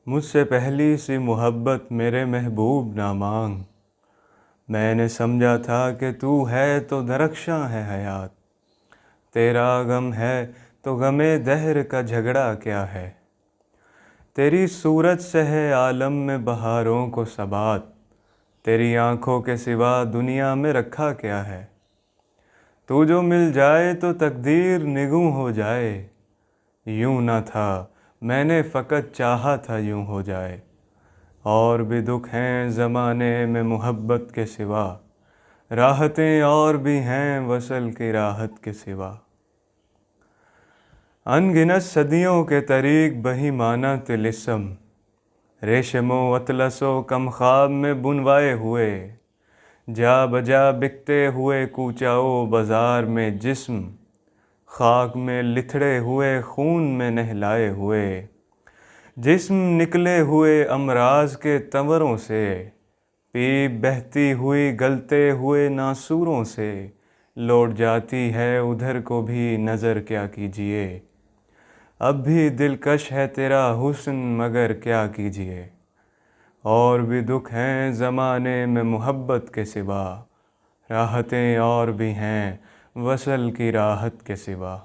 مجھ سے پہلی سی محبت میرے محبوب نہ مانگ، میں نے سمجھا تھا کہ تو ہے تو درخشاں ہے حیات، تیرا غم ہے تو غم دہر کا جھگڑا کیا ہے، تیری صورت سے ہے عالم میں بہاروں کو ثبات، تیری آنکھوں کے سوا دنیا میں رکھا کیا ہے، تو جو مل جائے تو تقدیر نگوں ہو جائے، یوں نہ تھا میں نے فقط چاہا تھا یوں ہو جائے، اور بھی دکھ ہیں زمانے میں محبت کے سوا، راحتیں اور بھی ہیں وصل کی راحت کے سوا، ان گنت صدیوں کے طریق بہی مانا طلسم، ریشم و اطلس و کم خواب میں بنوائے ہوئے، جا بجا بکتے ہوئے کوچاؤ بازار میں جسم، خاک میں لتھڑے ہوئے خون میں نہلائے ہوئے، جسم نکلے ہوئے امراض کے تنوروں سے، پیپ بہتی ہوئی گلتے ہوئے ناسوروں سے، لوٹ جاتی ہے ادھر کو بھی نظر کیا کیجیے، اب بھی دلکش ہے تیرا حسن مگر کیا کیجیے، اور بھی دکھ ہیں زمانے میں محبت کے سوا، راحتیں اور بھی ہیں وصل کی راحت کے سوا۔